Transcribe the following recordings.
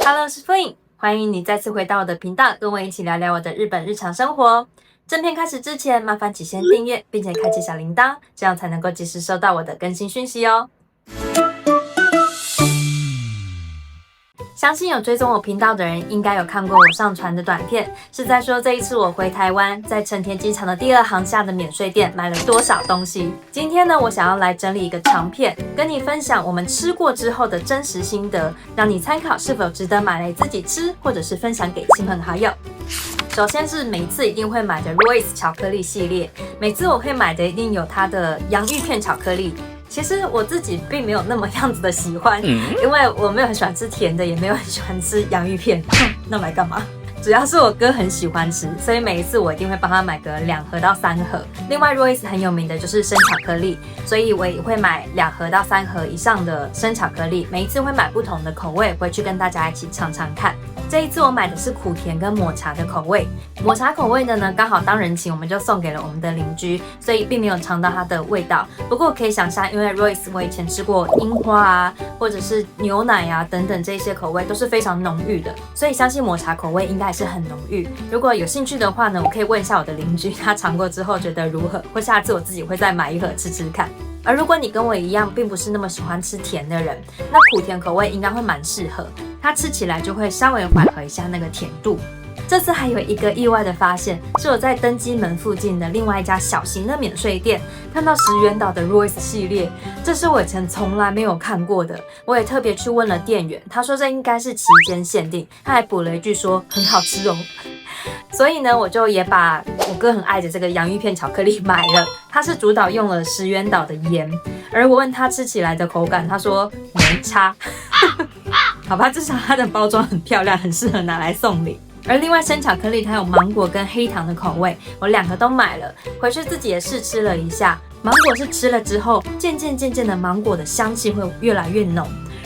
Hello， 我是 Flynn， 欢迎你再次回到我的频道，跟我一起聊聊我的日本日常生活。正片开始之前，麻烦请先订阅，并且开启小铃铛，这样才能够及时收到我的更新讯息哦。相信有追踪我频道的人，应该有看过我上传的短片，是在说这一次我回台湾，在成田机场的第2航厦的免税店买了多少东西。今天呢，我想要来整理一个长片，跟你分享我们吃过之后的真实心得，让你参考是否值得买来自己吃，或者是分享给亲朋好友。首先是每次一定会买的 Royce 巧克力系列，每次我会买的一定有它的洋芋片巧克力。其实我自己并没有那么样子的喜欢，因为我没有很喜欢吃甜的，也没有很喜欢吃洋芋片。那买干嘛？主要是我哥很喜欢吃，所以每一次我一定会帮他买个2盒到3盒。另外 Royce 很有名的就是生巧克力，所以我也会买2盒到3盒以上的生巧克力。每一次会买不同的口味，回去跟大家一起尝尝看。这一次我买的是苦甜跟抹茶的口味，抹茶口味的呢，刚好当人情我们就送给了我们的邻居，所以并没有尝到它的味道。不过我可以想象，因为 Royce 我以前吃过樱花啊，或者是牛奶啊等等这些口味都是非常浓郁的，所以相信抹茶口味应该是很浓郁。如果有兴趣的话呢，我可以问一下我的邻居，他尝过之后觉得如何，或下次我自己会再买1盒吃吃看。而如果你跟我一样，并不是那么喜欢吃甜的人，那苦甜口味应该会蛮适合，它吃起来就会稍微缓和一下那个甜度。这次还有一个意外的发现，是我在登机门附近的另外一家小型的免税店看到10元岛的 Royce 系列，这是我以前从来没有看过的。我也特别去问了店员，他说这应该是期间限定，他还补了一句说很好吃哦。所以呢，我就也把我哥很爱的这个洋芋片巧克力买了。它是主导用了10元岛的盐，而我问他吃起来的口感，他说没差。好吧，至少它的包装很漂亮，很适合拿来送礼。而另外生巧克力它有芒果跟黑糖的口味，我2个都买了，回去自己也试吃了一下。芒果是吃了之后，渐渐的芒果的香气会越来越浓。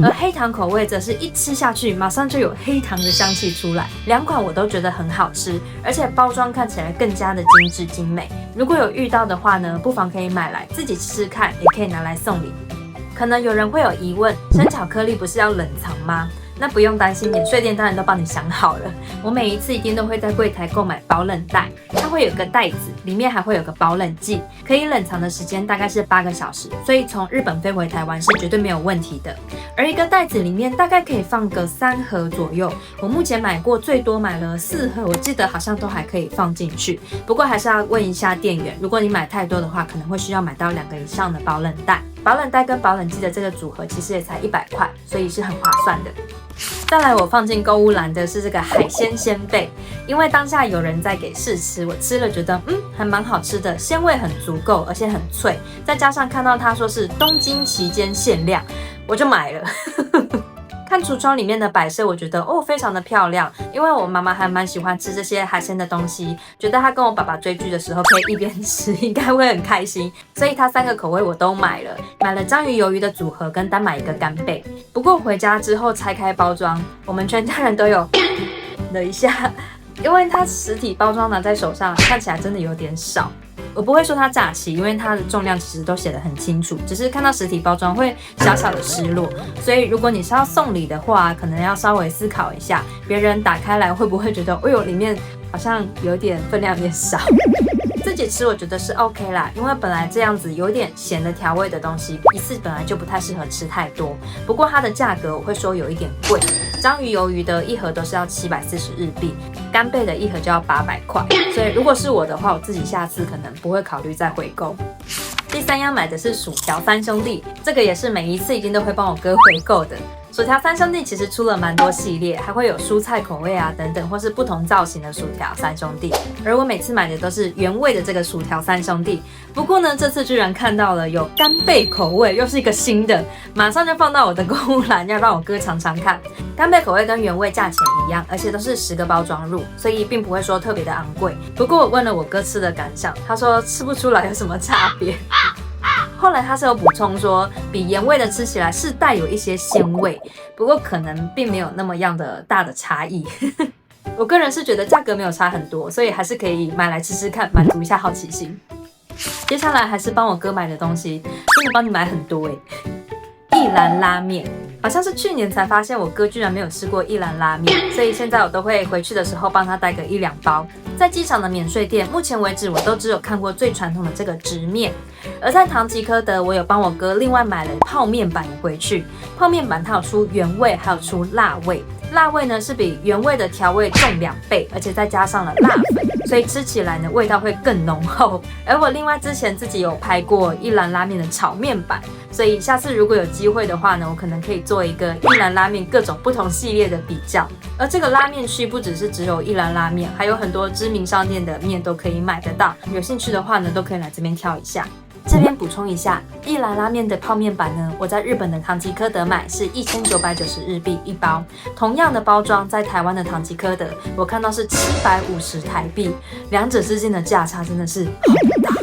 而黑糖口味则是一吃下去，马上就有黑糖的香气出来。2款我都觉得很好吃，而且包装看起来更加的精致精美。如果有遇到的话呢，不妨可以买来自己吃吃看，也可以拿来送礼。可能有人会有疑问，生巧克力不是要冷藏吗？那不用担心，免税店当然都帮你想好了。我每一次一定都会在柜台购买保冷袋，它会有个袋子，里面还会有个保冷剂，可以冷藏的时间大概是8个小时，所以从日本飞回台湾是绝对没有问题的。而一个袋子里面大概可以放个3盒左右，我目前买过最多买了4盒，我记得好像都还可以放进去。不过还是要问一下店员，如果你买太多的话，可能会需要买到2个以上的保冷袋。保冷袋跟保冷剂的这个组合其实也才100块，所以是很划算的。再来我放进购物篮的是这个海鲜鲜贝，因为当下有人在给试吃，我吃了觉得还蛮好吃的，鲜味很足够，而且很脆，再加上看到他说是东京期间限量，我就买了。看橱窗里面的摆设，我觉得非常的漂亮，因为我妈妈还蛮喜欢吃这些海鲜的东西，觉得她跟我爸爸追剧的时候可以一边吃，应该会很开心，所以她3个口味我都买了，买了章鱼鱿鱼的组合跟单买1个干贝。不过回家之后拆开包装，我们全家人都有了一下，因为它实体包装拿在手上看起来真的有点少。我不会说它诈欺，因为它的重量其实都写得很清楚，只是看到实体包装会小小的失落。所以如果你是要送礼的话，可能要稍微思考一下，别人打开来会不会觉得里面好像有点分量有点少。自己吃我觉得是 OK 啦，因为本来这样子有点咸的调味的东西，一次本来就不太适合吃太多。不过它的价格我会说有一点贵，章鱼鱿鱼的1盒都是要740日币，干贝的1盒就要800块，所以如果是我的话，我自己下次可能不会考虑再回购。第3样买的是薯条3兄弟，这个也是每一次一定都会帮我哥回购的。薯条3兄弟其实出了蛮多系列，还会有蔬菜口味啊等等，或是不同造型的薯条3兄弟。而我每次买的都是原味的这个薯条3兄弟。不过呢，这次居然看到了有干贝口味，又是一个新的，马上就放到我的购物篮，要让我哥尝尝看。干贝口味跟原味价钱一样，而且都是10个包装入，所以并不会说特别的昂贵。不过我问了我哥吃的感想，他说吃不出来有什么差别。后来他是有补充说，比原味的吃起来是带有一些鲜味，不过可能并没有那么样的大的差异。我个人是觉得价格没有差很多，所以还是可以买来吃吃看，满足一下好奇心。接下来还是帮我哥买的东西，真的帮你买很多一兰拉面。好像是去年才发现我哥居然没有吃过一兰拉面，所以现在我都会回去的时候帮他带个1-2包。在机场的免税店，目前为止我都只有看过最传统的这个直面。而在唐吉诃德，我有帮我哥另外买了泡面版回去。泡面版它有出原味，还有出辣味。辣味呢是比原味的调味重2倍，而且再加上了辣粉，所以吃起来呢味道会更浓厚。而我另外之前自己有拍过一兰拉面的炒面版，所以下次如果有机会的话呢，我可能可以做一个一兰拉面各种不同系列的比较。而这个拉面区不只有一兰拉面，还有很多知名商店的面都可以买得到。有兴趣的话呢，都可以来这边挑一下。这边补充一下，一兰拉面的泡面版呢，我在日本的唐吉诃德买是1990日币1包，同样的包装在台湾的唐吉诃德，我看到是750台币，两者之间的价差真的是好大。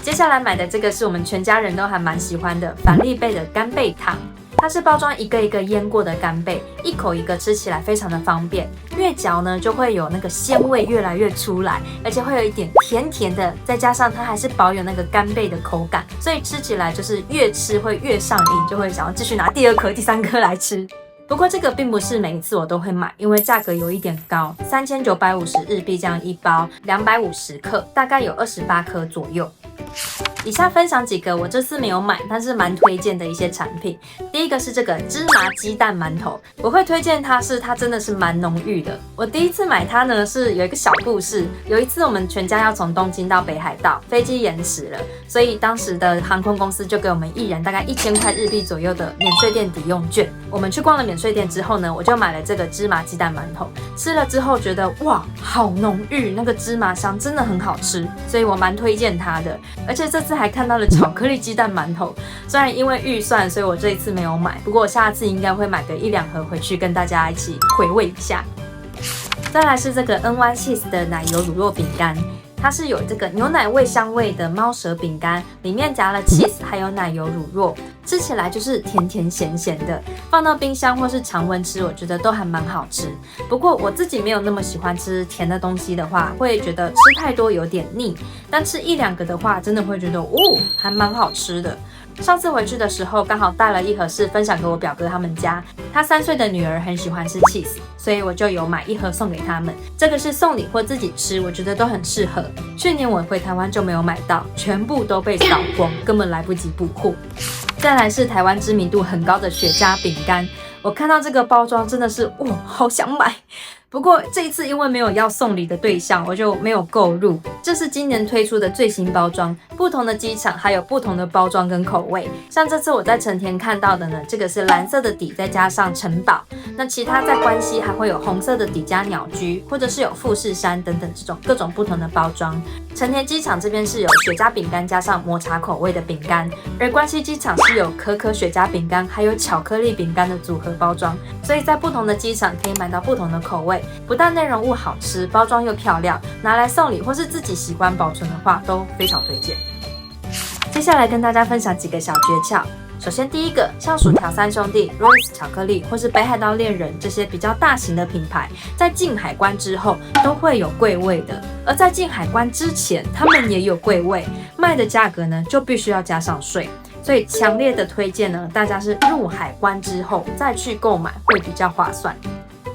接下来买的这个是我们全家人都还蛮喜欢的凡利贝的干贝糖。它是包装一个一个腌过的干贝，一口一个，吃起来非常的方便。越嚼呢，就会有那个鲜味越来越出来，而且会有一点甜甜的，再加上它还是保有那个干贝的口感，所以吃起来就是越吃会越上瘾，就会想要继续拿第2颗、第3颗来吃。不过这个并不是每一次我都会买，因为价格有一点高，3950日币这样一包，250克，大概有28颗左右。以下分享几个我这次没有买，但是蛮推荐的一些产品。第一个是这个芝麻鸡蛋馒头，我会推荐它真的是蛮浓郁的。我第一次买它呢是有一个小故事，有一次我们全家要从东京到北海道，飞机延迟了，所以当时的航空公司就给我们一人大概1000块日币左右的免税店抵用券。我们去逛了免税店之后呢，我就买了这个芝麻鸡蛋馒头，吃了之后觉得哇，好浓郁，那个芝麻香真的很好吃，所以我蛮推荐它的。而且这次还看到了巧克力鸡蛋馒头，虽然因为预算，所以我这一次没有买，不过我下次应该会买个1-2盒回去跟大家一起回味一下。再来是这个 NY Cheese 的奶油乳酪饼干，它是有这个牛奶味香味的猫舌饼干，里面夹了 cheese 还有奶油乳酪，吃起来就是甜甜咸咸的，放到冰箱或是常温吃，我觉得都还蛮好吃。不过我自己没有那么喜欢吃甜的东西的话，会觉得吃太多有点腻，但吃1-2个的话，真的会觉得还蛮好吃的。上次回去的时候，刚好带了一盒是分享给我表哥他们家，他3岁的女儿很喜欢吃 cheese， 所以我就有买1盒送给他们。这个是送礼或自己吃，我觉得都很适合。去年我回台湾就没有买到，全部都被扫光，根本来不及补货。再来是台湾知名度很高的雪茄饼干，我看到这个包装真的是好想买。不过这一次因为没有要送礼的对象，我就没有购入。这是今年推出的最新包装，不同的机场还有不同的包装跟口味。像这次我在成田看到的呢，这个是蓝色的底再加上城堡，那其他在关西还会有红色的底加鸟居，或者是有富士山等等这种各种不同的包装。成田机场这边是有雪茄饼干加上抹茶口味的饼干，而关西机场是有可可雪茄饼干还有巧克力饼干的组合包装，所以在不同的机场可以买到不同的口味，不但内容物好吃，包装又漂亮，拿来送礼或是自己喜欢保存的话都非常推荐。接下来跟大家分享几个小诀窍。首先第一个，像薯条3兄弟、Royce 巧克力或是北海道恋人这些比较大型的品牌，在进海关之后都会有柜位的，而在进海关之前他们也有柜位，卖的价格呢就必须要加上税，所以强烈的推荐呢，大家是入海关之后再去购买会比较划算。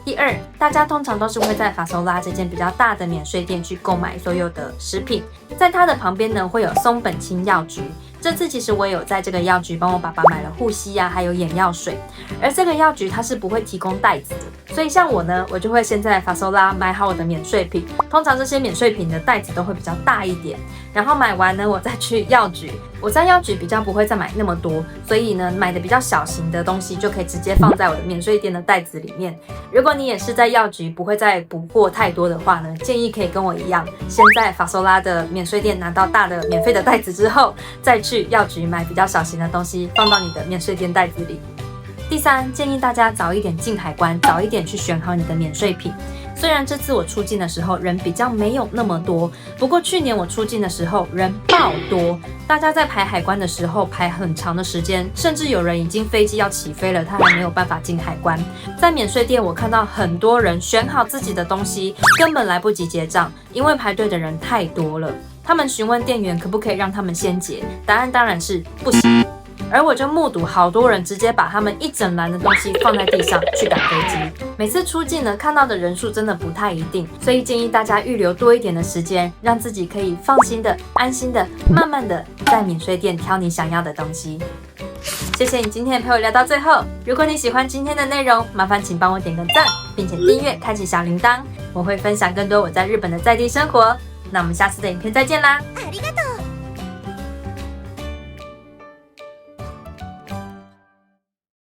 第二，大家通常都是会在法索拉这间比较大的免税店去购买所有的食品，在它的旁边呢会有松本清药局。这次其实我也有在这个药局帮我爸爸买了护膝啊，还有眼药水，而这个药局它是不会提供袋子的，所以像我呢，我就会先在法索拉买好我的免税品，通常这些免税品的袋子都会比较大一点，然后买完呢，我再去药局，我在药局比较不会再买那么多，所以呢，买的比较小型的东西就可以直接放在我的免税店的袋子里面。如果你也是在药局不会再补货太多的话呢，建议可以跟我一样，先在法索拉的免税店拿到大的免费的袋子之后，再去药局买比较小型的东西放到你的免税店袋子里。第三，建议大家早一点进海关，早一点去选好你的免税品。虽然这次我出境的时候人比较没有那么多，不过去年我出境的时候人爆多，大家在排海关的时候排很长的时间，甚至有人已经飞机要起飞了，他还没有办法进海关。在免税店我看到很多人选好自己的东西，根本来不及结账，因为排队的人太多了。他们询问店员可不可以让他们先结，答案当然是不行。而我就目睹好多人直接把他们一整篮的东西放在地上去赶飞机。每次出境呢，看到的人数真的不太一定，所以建议大家预留多一点的时间，让自己可以放心的、安心的、慢慢的在免税店挑你想要的东西。谢谢你今天陪我聊到最后。如果你喜欢今天的内容，麻烦请帮我点个赞，并且订阅，开启小铃铛。我会分享更多我在日本的在地生活。那我们下次的影片再见啦！ありがとう。